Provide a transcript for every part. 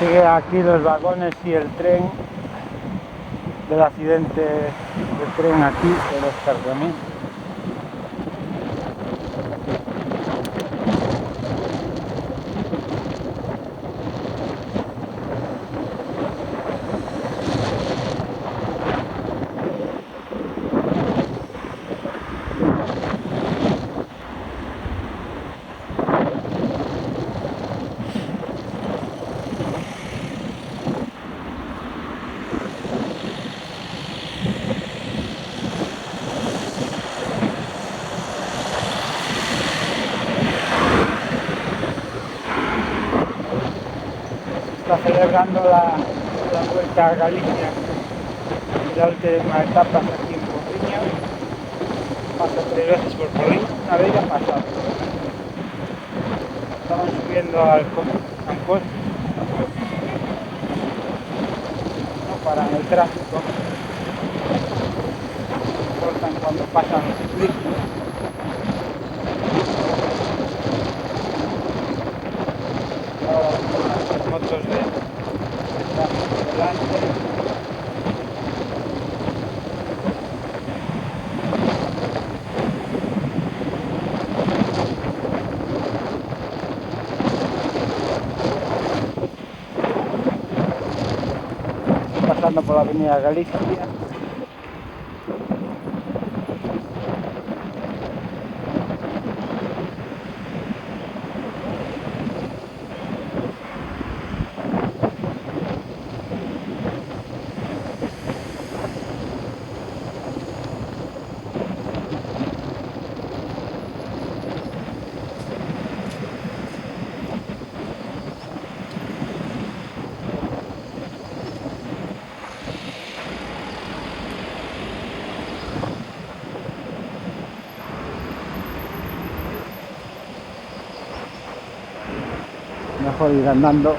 sigue aquí los vagones y el tren del accidente del tren aquí, el escarpamiento. Está celebrando la Vuelta a Galicia, la última etapa aquí en Porriña. Pasa 3 veces por Porriña, una vez ya pasado. Estamos subiendo al Campos, no paran el tráfico, cortan cuando pasan los ciclistas. Motos de delante. Pasando por la avenida Galicia. Mejor ir andando.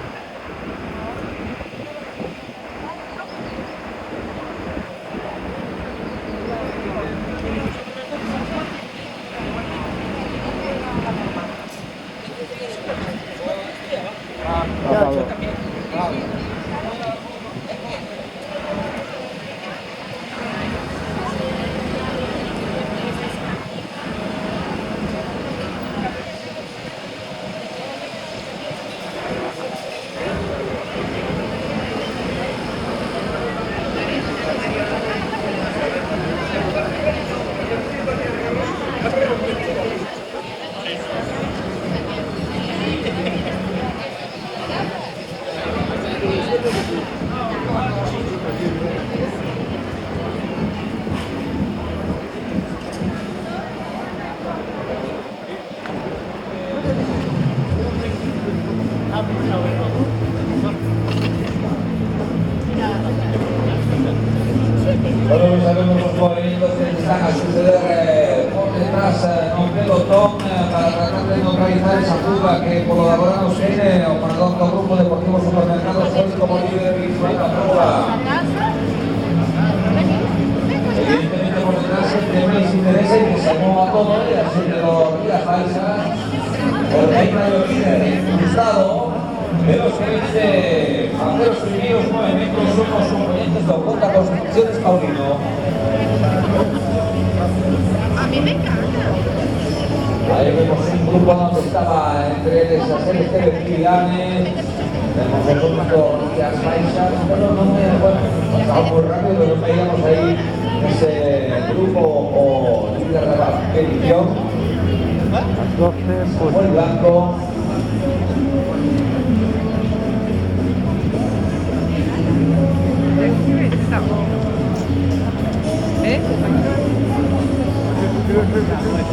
Bueno, mis amigos, los movimientos que están a suceder por detrás no pelotón para tratar de neutralizar esa fuga que por lo de ahora nos viene o para el otro grupo deportivo supermercados hoy como líder virtual la prueba. Evidentemente por detrás el tema les interesa y que se mueva todo y así de los días paisas porque hay un líder impulsado de los que dice Banderos Unidos 9 metros somos oponentes de Ocota Construcciones Paulino. A mí me encanta. Ahí vemos un grupo donde estaba entre esas series de Villanes, vemos el grupo de las paisas, pero no me acuerdo, pasaba muy rápido, pero veíamos ahí ese grupo o líder de la expedición. Las 12, pues. Muy blanco.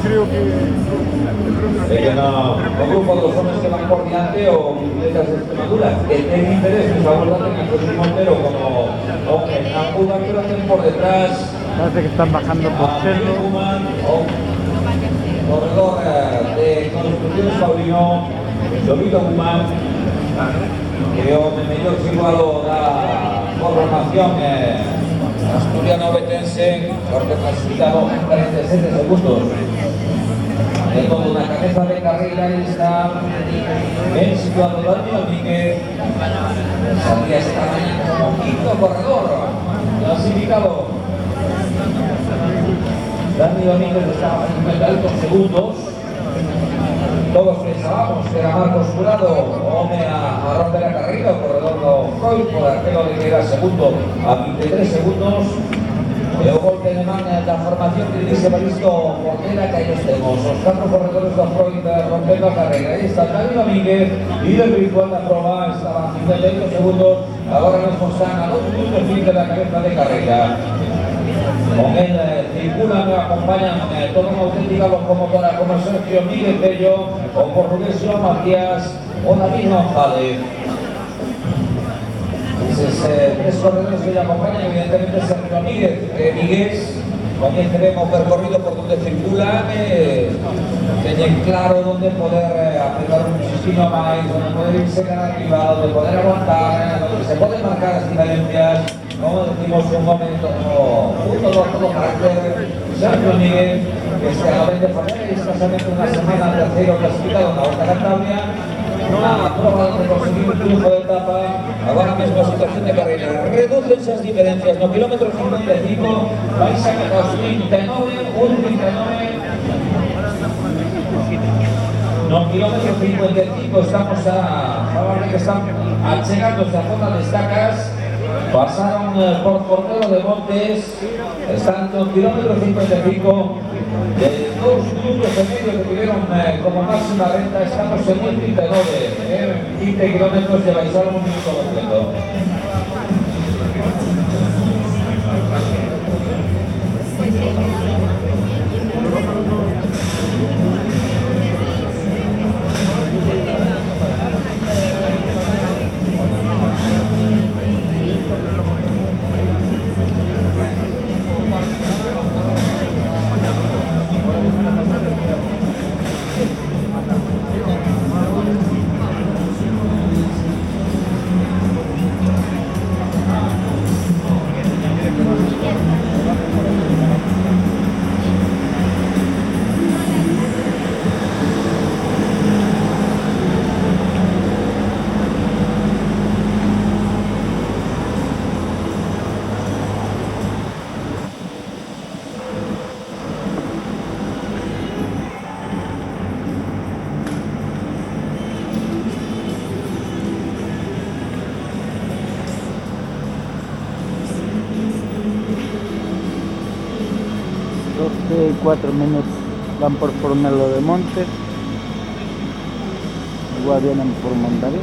Creo que un grupo de los hombres que van por delante o bicicletas de Extremadura que tienen interés en abordar en el José Montero como en Apuda, pero hacen por detrás parece que están bajando por Cerro. Corredor de Construcciones Paulino, Lobito Guzmán, que o mellor situado da formación asturiano-betense, porque clasificado en 47 segundos. Con una cabeza de carrera y está bien situado Dani Domínguez. Salía esta mañana como quinto corredor clasificado. Dani Domínguez estaba en 52 segundos. Todos pensábamos que era Marcos Jurado hombre a romper la carrera, el corredor no Freud, por aquello de que era segundo a 23 segundos. El golpe de mano de la formación que dice Baristo Portera, que ahí los tenemos. Los 4 corredores de Freud rompiendo la carrera. Ahí está Dani Domínguez, líder virtual de la prueba, estaba a 58 segundos. Ahora mismo están a 2 minutos de la cabeza de carrera. Con él circulan y acompañan toda una auténtica locomotora como Sergio Miguel Bello, o Portuguesio Matías o David González. Tres corredores que le acompañan, evidentemente Sergio Miguel, con el tenemos percorrido por donde circulan, tienen claro dónde poder aplicar un sistema más, donde poder irse cara arriba, donde poder aguantar, donde se pueden marcar las diferencias. Como decimos un momento, todo carácter, Sergio Miguel, que se acaba de poner escasamente una semana tercero clasificado en la Vuelta a Cantabria, una prueba de conseguir un triunfo de etapa, ahora mismo situación de carrera, reducen esas diferencias, no kilómetros 55, vais a los 39, un 39, no kilómetros 55, estamos a que están achegándose a zona de estacas. Pasaron por Portero de Montes, están en kilómetro 55, de 2 minutos y medio que tuvieron como máxima renta, estamos en 1.39, 15 kilómetros lleváis algo un minuto completo. Y 4 minutos van por Formelo de Montes, igual vienen por Mondarí.